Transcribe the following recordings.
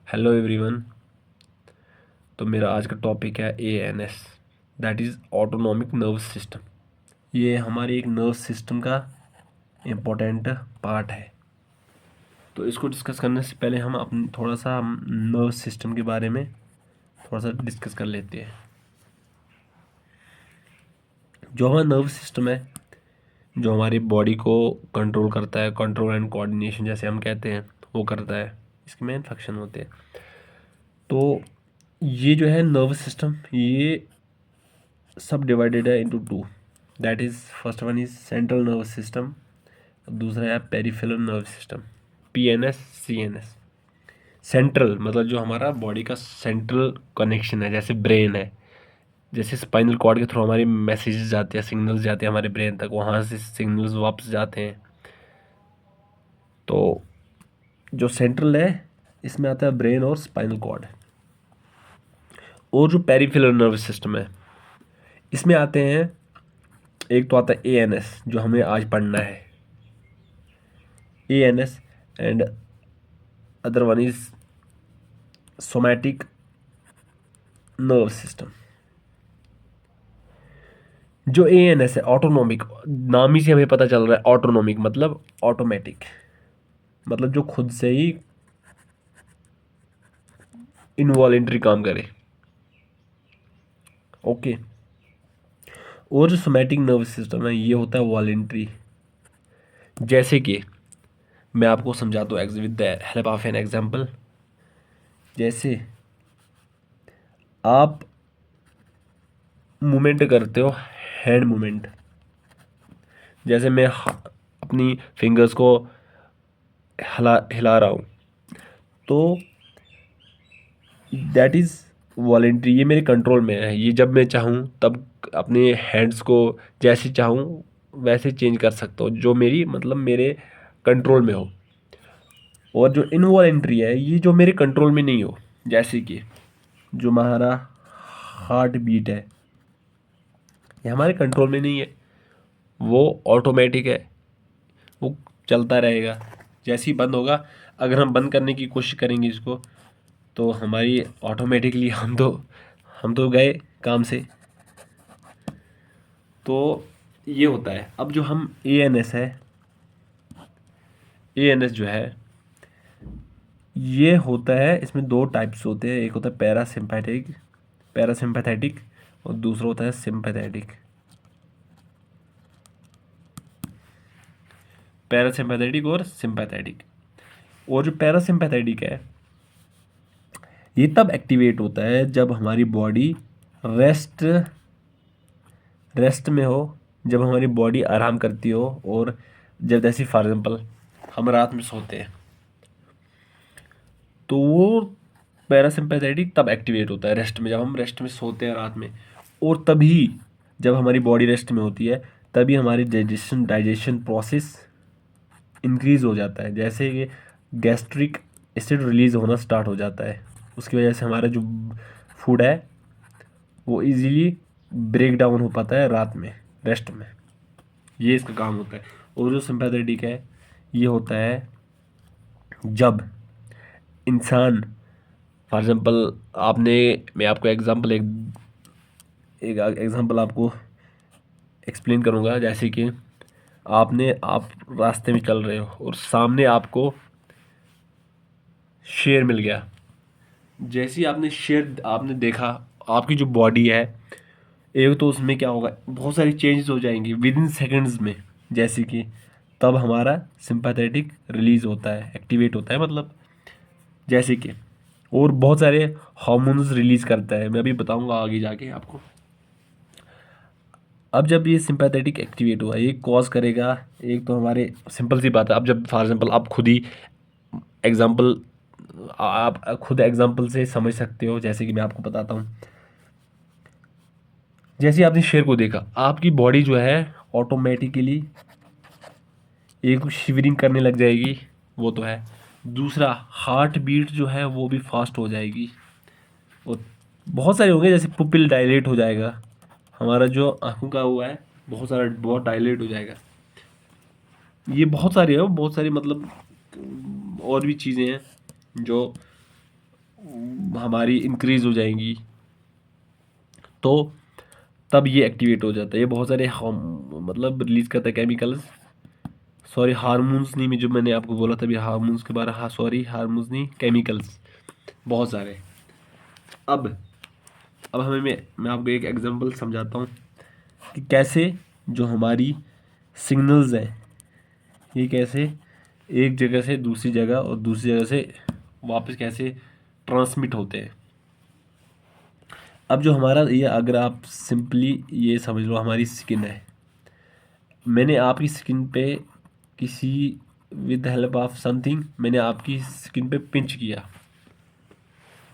Hello everyone. तो मेरा आज का टॉपिक है ANS, that is autonomic nervous system. ये हमारे एक नर्व सिस्टम का इम्पोर्टेंट पार्ट है। तो इसको डिस्कस करने से पहले हम अपने थोड़ा सा हम नर्व सिस्टम के बारे में थोड़ा सा डिस्कस कर लेते हैं। जो हमारा नर्व सिस्टम है, जो हमारी बॉडी को कंट्रोल करता है, कंट्रोल एंड कोऑर्डिनेशन जैसे हम कहते हैं, वो करता है। इसके मेन फंक्शन होते हैं। तो ये जो है नर्व सिस्टम, ये सब डिवाइडेड है into two. That is first one is central nervous system, दूसरा है peripheral nerve system, PNS CNS। Central मतलब जो हमारा बॉडी का सेंट्रल कनेक्शन है, जैसे ब्रेन है, जैसे स्पाइनल कॉर्ड के थ्रू हमारे मैसेजेस जाते हैं, सिग्नल्स जाते हैं हमारे ब्रेन तक, वहाँ से सिग्नल्स वापस जाते हैं। तो जो सेंट्रल है, इसमें आता है ब्रेन और स्पाइनल कॉर्ड। और जो पेरिफेरल नर्व सिस्टम है, इसमें आते हैं, एक तो आता है ANS जो हमें आज पढ़ना है, ANS, and other one is somatic nerve system. जो ANS है ऑटोनॉमिक, नाम ही से हमें पता चल रहा है ऑटोनॉमिक मतलब ऑटोमेटिक, मतलब जो खुद से ही इनवॉलेंट्री काम करे। ओके। और जो सोमैटिक नर्व सिस्टम है, ये होता है वॉलेंट्री। जैसे कि मैं आपको समझाता हूँ with the help of an example. जैसे आप मूवमेंट करते हो, हैंड मूवमेंट, जैसे मैं अपनी फिंगर्स को हिला हिला रहा हूँ, तो दैट इज़ वॉलेंट्री। ये मेरे कंट्रोल में है। ये जब मैं चाहूँ तब अपने हैंड्स को जैसे चाहूँ वैसे चेंज कर सकता हूँ, जो मेरी मतलब मेरे कंट्रोल में हो। और जो इनवॉलेंट्री है, ये जो मेरे कंट्रोल में नहीं हो, जैसे कि जो हमारा हार्ट बीट है, ये हमारे कंट्रोल में नहीं है, वो ऑटोमेटिक है, वो चलता रहेगा। जैसे ही बंद होगा, अगर हम बंद करने की कोशिश करेंगे इसको, तो हमारी ऑटोमेटिकली हम तो गए काम से। तो ये होता है। अब जो हम ANS है, ANS जो है, ये होता है, इसमें दो टाइप्स होते हैं। एक होता है पैरासिम्पैथेटिक और दूसरा होता है सिंपैथेटिक। पैरासिम्पैथेटिक और सिंपैथेटिक। और जो पैरासिम्पैथेटिक है, ये तब एक्टिवेट होता है जब हमारी बॉडी रेस्ट रेस्ट में हो, जब हमारी बॉडी आराम करती हो। और जब जैसे फॉर एग्जांपल हम रात में सोते हैं, तो वो पैरासिम्पैथेटिक तब एक्टिवेट होता है रेस्ट में, जब हम रेस्ट में सोते हैं रात में। और तभी जब हमारी बॉडी रेस्ट में होती है, तभी हमारी डाइजेशन प्रोसेस इंक्रीज हो जाता है। जैसे कि गैस्ट्रिक एसिड रिलीज होना स्टार्ट हो जाता है, उसकी वजह से हमारा जो फूड है वो इजीली ब्रेक डाउन हो पाता है रात में रेस्ट में। ये इसका काम होता है। और जो सिंपैथेटिक है, ये होता है जब इंसान, फॉर एग्जांपल आपने, मैं आपको एग्जांपल एक एक एग्जांपल आपको एक्सप्लेन करूंगा। जैसे कि आप रास्ते में चल रहे हो और सामने आपको शेर मिल गया। जैसे ही आपने शेर आपने देखा, आपकी जो बॉडी है, एक तो उसमें क्या होगा, बहुत सारी चेंजेस हो जाएंगी विद इन सेकेंड्स में। जैसे कि तब हमारा सिंपैथेटिक रिलीज होता है, एक्टिवेट होता है मतलब। जैसे कि और बहुत सारे हार्मोन्स रिलीज करता है, मैं अभी बताऊंगा आगे जाके आपको। अब जब ये सिंपैथेटिक एक्टिवेट हुआ, ये कॉज करेगा, एक तो हमारे सिंपल सी बात है। अब जब फॉर एग्जांपल आप खुद ही एग्जांपल आप खुद एग्जांपल से समझ सकते हो, जैसे कि मैं आपको बताता हूँ। जैसे ही आपने शेर को देखा, आपकी बॉडी जो है ऑटोमेटिकली एक तो शिवरिंग करने लग जाएगी, वो तो है। दूसरा, हार्ट बीट जो है वो भी फास्ट हो जाएगी। और बहुत सारे होंगे, जैसे पुपिल डायलेट हो जाएगा, हमारा जो आंखों का हुआ है बहुत डायलेट हो जाएगा। ये बहुत सारी है, बहुत सारी मतलब और भी चीज़ें हैं जो हमारी इंक्रीज हो जाएंगी, तो तब ये एक्टिवेट हो जाता है। ये बहुत सारे मतलब रिलीज करता है केमिकल्स, सॉरी हार्मोन्स नहीं, मैं जो मैंने आपको बोला था अभी हार्मोन्स के बारे, हाँ सॉरी हार्मोन्स नहीं, केमिकल्स बहुत सारे। अब हमें मैं आपको एक एग्जांपल समझाता हूँ कि कैसे जो हमारी सिग्नल्स हैं ये कैसे एक जगह से दूसरी जगह और दूसरी जगह से वापस कैसे ट्रांसमिट होते हैं। अब जो हमारा ये, अगर आप सिंपली ये समझ लो हमारी स्किन है, मैंने आपकी स्किन पे किसी विद हेल्प ऑफ समथिंग मैंने आपकी स्किन पे पिंच किया।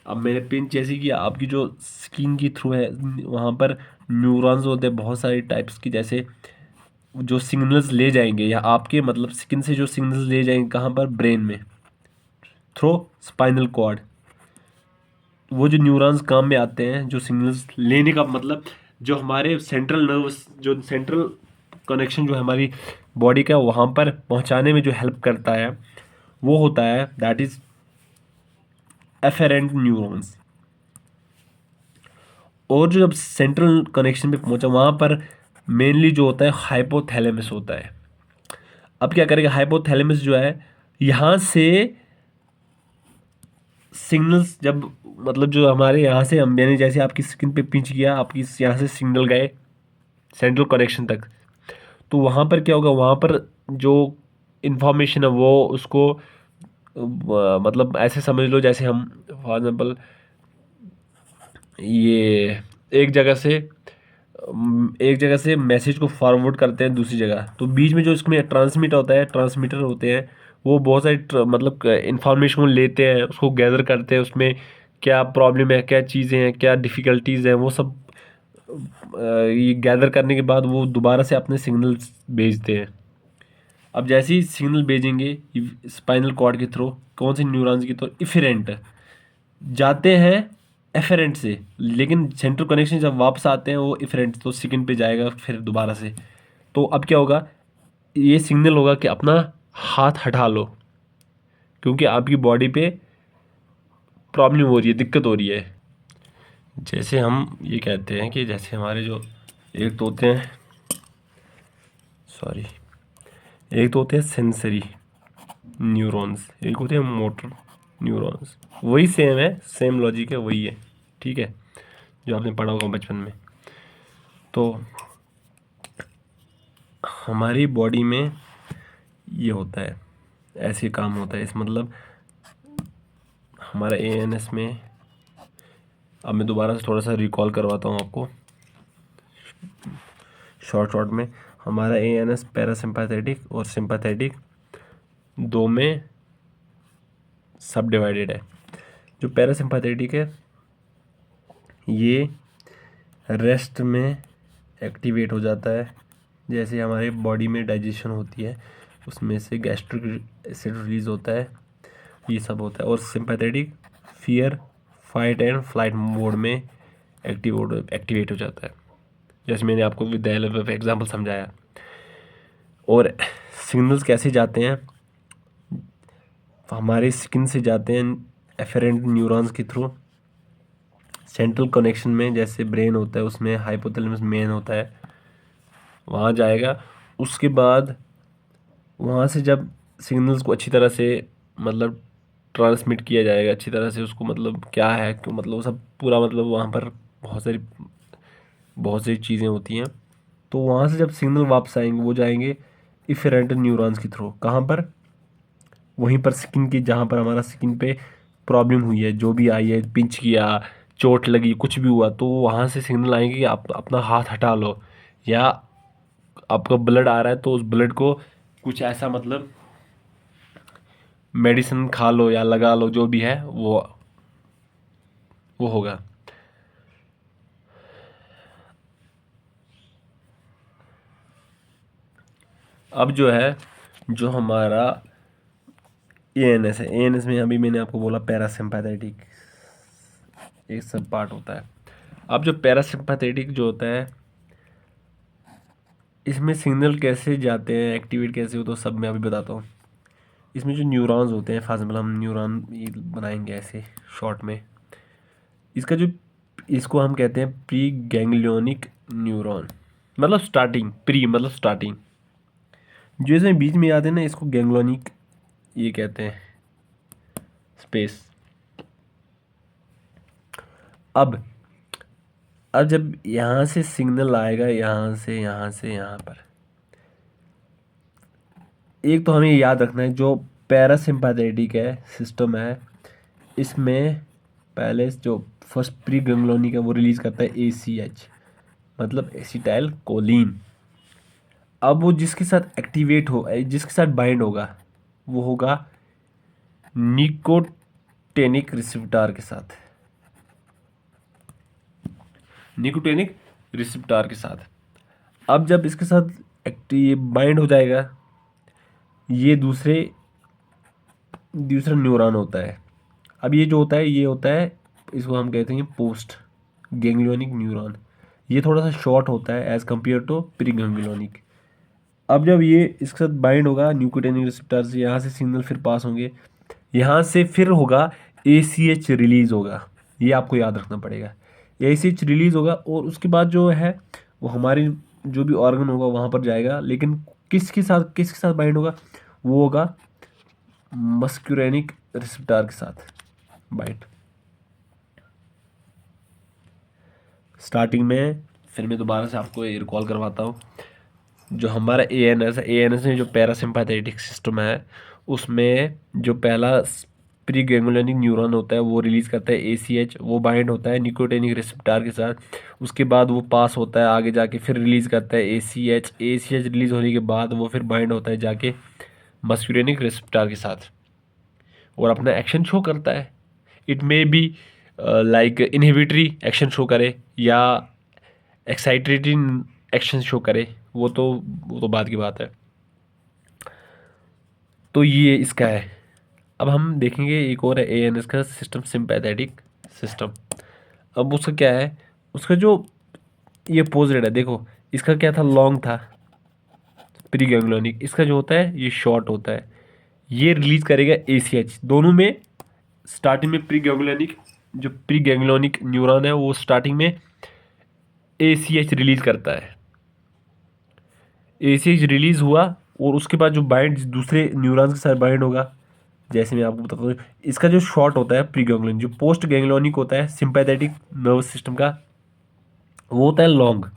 अब मैंने पिंच जैसे किया, आपकी जो स्किन की थ्रू है वहाँ पर न्यूरॉन्स होते हैं बहुत सारे टाइप्स की, जैसे जो सिग्नल्स ले जाएंगे या आपके मतलब स्किन से जो सिग्नल्स ले जाएंगे कहाँ पर, ब्रेन में, थ्रो स्पाइनल कॉर्ड। वो जो न्यूरॉन्स काम में आते हैं जो सिग्नल्स लेने का मतलब, जो हमारे सेंट्रल नर्वस जो सेंट्रल कनेक्शन जो हमारी बॉडी का वहाँ पर पहुँचाने में जो हेल्प करता है वो होता है दैट इज एफेरेंट न्यूरॉन्स। और जो जब सेंट्रल कनेक्शन पे पहुंचा वहाँ पर मेनली जो होता है हाइपोथैलेमस होता है। अब क्या करेगा हाइपोथैलेमस जो है यहाँ से सिग्नल्स जब मतलब जो हमारे यहाँ से हम मैंने जैसे आपकी स्किन पे पिंच किया, आपकी यहाँ से सिग्नल गए सेंट्रल कनेक्शन तक, तो वहाँ पर क्या होगा, वहाँ पर जो इंफॉर्मेशन है वो उसको मतलब ऐसे समझ लो जैसे हम फॉर एग्जाम्पल ये एक जगह से एक जगह से मैसेज को फॉरवर्ड करते हैं दूसरी जगह, तो बीच में जो इसमें ट्रांसमिट होता है, ट्रांसमीटर होते हैं, वो बहुत सारी मतलब इंफॉर्मेशन को लेते हैं, उसको गैदर करते हैं, उसमें क्या प्रॉब्लम है, क्या चीज़ें हैं, क्या डिफ़िकल्टीज़ हैं, वो सब ये गैदर करने के बाद वो दोबारा से अपने सिग्नल्स भेजते हैं। अब जैसे ही सिग्नल भेजेंगे स्पाइनल कॉर्ड के थ्रू, कौन से न्यूरॉन्स के थ्रू, इफेरेंट जाते हैं एफेरेंट से, लेकिन सेंट्रल कनेक्शन जब वापस आते हैं वो इफेरेंट तो स्किन पे जाएगा फिर दोबारा से। तो अब क्या होगा, ये सिग्नल होगा कि अपना हाथ हटा लो, क्योंकि आपकी बॉडी पे प्रॉब्लम हो रही है, दिक्कत हो रही है। जैसे हम ये कहते हैं कि जैसे हमारे जो एक तो होते हैं सॉरी एक तो होते हैं सेंसरी न्यूरॉन्स, एक होते हैं मोटर न्यूरॉन्स, वही सेम है, सेम लॉजिक है, वही है, ठीक है, जो आपने पढ़ा होगा बचपन में। तो हमारी बॉडी में ये होता है, ऐसे काम होता है, इस मतलब हमारा एएनएस में, अब मैं दोबारा से थोड़ा सा रिकॉल करवाता हूँ आपको शॉर्ट में। हमारा एएनएस पैरासिम्पैथेटिक और सिंपैथेटिक दो में सब डिवाइडेड है। जो पैरासिम्पैथेटिक है ये रेस्ट में एक्टिवेट हो जाता है, जैसे हमारे बॉडी में डाइजेशन होती है उसमें से गैस्ट्रिक एसिड रिलीज होता है, ये सब होता है। और sympathetic fear fight and flight mode में एक्टिवेट हो जाता है, जैसे मैंने आपको विद एग्जाम्पल समझाया। और सिग्नल्स कैसे जाते हैं, हमारे स्किन से जाते हैं एफेरेंट न्यूरॉन्स के थ्रू सेंट्रल कनेक्शन में, जैसे ब्रेन होता है उसमें हाइपोथैलेमस मेन होता है, वहाँ जाएगा। उसके बाद वहाँ से जब सिग्नल्स को अच्छी तरह से मतलब ट्रांसमिट किया जाएगा अच्छी तरह से, उसको मतलब क्या है क्यों मतलब वो सब पूरा मतलब वहाँ पर बहुत सारी चीज़ें होती हैं। तो वहाँ से जब सिग्नल वापस आएंगे वो जाएंगे इफेरेंट न्यूरॉन्स के थ्रू, कहाँ पर, वहीं पर स्किन की, जहाँ पर हमारा स्किन पे प्रॉब्लम हुई है, जो भी आई है, पिंच किया, चोट लगी, कुछ भी हुआ, तो वहाँ से सिग्नल आएंगे कि आप अपना हाथ हटा लो, या आपका ब्लड आ रहा है तो उस ब्लड को कुछ ऐसा मतलब मेडिसिन खा लो या लगा लो, जो भी है वो होगा। अब जो है जो हमारा एएनएस है, एएनएस में अभी मैंने आपको बोला पैरासिम्पैथेटिक एक सब पार्ट होता है। अब जो पैरासिम्पैथेटिक जो होता है इसमें सिग्नल कैसे जाते हैं, एक्टिवेट कैसे हो, तो सब मैं अभी बताता हूँ। इसमें जो न्यूरॉन्स होते हैं, फॉर एग्जाम्पल हम न्यूरॉन बनाएंगे ऐसे शॉर्ट में, इसका जो, इसको हम कहते हैं प्री गैंग्लियोनिक न्यूरॉन, मतलब स्टार्टिंग, प्री मतलब स्टार्टिंग, जो इसमें बीच में आते हैं ना, इसको गैंग्लियोनिक ये कहते हैं स्पेस। अब जब यहाँ से सिग्नल आएगा, यहाँ से यहाँ पर, एक तो हमें याद रखना है जो पैरासिम्पैथेटिक है सिस्टम है, इसमें पहले जो फर्स्ट प्री गैंग्लियोनिक है वो रिलीज करता है ACH, मतलब एसिटाइल कोलिन। अब वो जिसके साथ एक्टिवेट हो, जिसके साथ बाइंड होगा, वो होगा निकोटेनिक रिसेप्टर के साथ, निकोटेनिक रिसेप्टर के साथ। अब जब इसके साथ एक्टिव बाइंड हो जाएगा, ये दूसरा न्यूरॉन होता है। अब ये जो होता है, ये होता है, इसको हम कहते हैं पोस्ट गैंग्लियोनिक न्यूरॉन। ये थोड़ा सा शॉर्ट होता है as compared to pre ganglionic. अब जब ये इसके साथ बाइंड होगा निकोटिनिक रिसेप्टर से, यहाँ से सिग्नल फिर पास होंगे, यहाँ से फिर होगा ACH रिलीज होगा, ये आपको याद रखना पड़ेगा। ACH रिलीज होगा और उसके बाद जो है वो हमारी जो भी ऑर्गन होगा वहाँ पर जाएगा, लेकिन किसके साथ बाइंड होगा, वो होगा मस्क्यूरेनिक रिसेप्टर के साथ बाइंड। स्टार्टिंग में फिर मैं दोबारा से आपको ये रिकॉल करवाता हूँ, जो हमारा ANS है, ANS में जो पैरासिम्पैथेटिक सिस्टम है, उसमें जो पहला प्री गैंग्लियोनिक न्यूरॉन होता है वो रिलीज करता है ACH, वो बाइंड होता है निकोटिनिक रिसेप्टर के साथ। उसके बाद वो पास होता है आगे जाके, फिर रिलीज करता है ACH रिलीज होने के बाद वो फिर बाइंड होता है जाके मस्क्यूरेनिक रिसेप्टर के साथ और अपना एक्शन शो करता है। It may be like inhibitory action show करे या एक्साइटेटिंग एक्शन शो करे, वो तो बात की बात है। तो ये इसका है। अब हम देखेंगे एक और है ANS का सिस्टम, सिंपैथेटिक सिस्टम। अब उसका क्या है, उसका जो ये पोजिट है, देखो इसका क्या था, लॉन्ग था प्री गैंग्लियोनिक, इसका जो होता है ये शॉर्ट होता है। ये रिलीज करेगा ACH, दोनों में स्टार्टिंग में प्री गैंग्लियोनिक, जो प्री गैंग्लियोनिक न्यूरॉन है वो स्टार्टिंग में ACH रिलीज करता है। ACH रिलीज हुआ और उसके बाद जो बाइंड दूसरे न्यूरॉन्स के साथ बाइंड होगा, जैसे मैं आपको बताता हूँ, इसका जो शॉर्ट होता है प्री गैंग्लियन, जो पोस्ट गैंग्लियोनिक होता है सिंपैथेटिक नर्वस सिस्टम का, वो होता है लॉन्ग,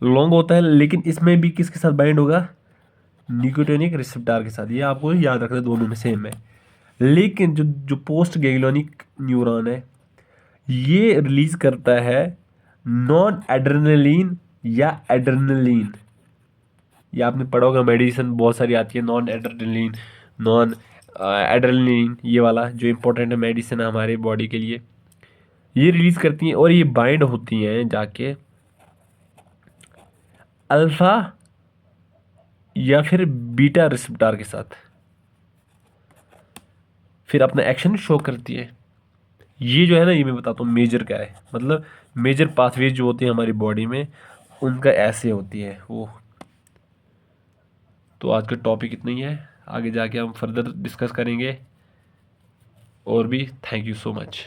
लॉन्ग होता है, लेकिन इसमें भी किसके साथ बाइंड होगा, निकोटिनिक रिसेप्टर के साथ। ये आपको याद रखना है, दोनों में सेम है। लेकिन जो जो पोस्ट गैंग्लियोनिक न्यूरॉन है, ये रिलीज करता है नॉन एड्रेनलिन या एड्रेनलिन। ये आपने पढ़ा होगा, मेडिसिन बहुत सारी आती है, नॉन एड्रेनलिन, नॉन एड्रेनलिन, ये वाला जो इंपॉर्टेंट है मेडिसिन है हमारे बॉडी के लिए, ये रिलीज करती हैं और ये बाइंड होती हैं जाके अल्फा या फिर बीटा रिसेप्टर के साथ, फिर अपना एक्शन शो करती है। ये जो है ना, ये मैं बताता हूँ मेजर क्या है, मतलब मेजर पाथवेज जो होती है हमारी बॉडी में, उनका ऐसे होती है वो। तो आज का टॉपिक इतना ही है, आगे जाके हम फर्दर डिस्कस करेंगे और भी। Thank you so much.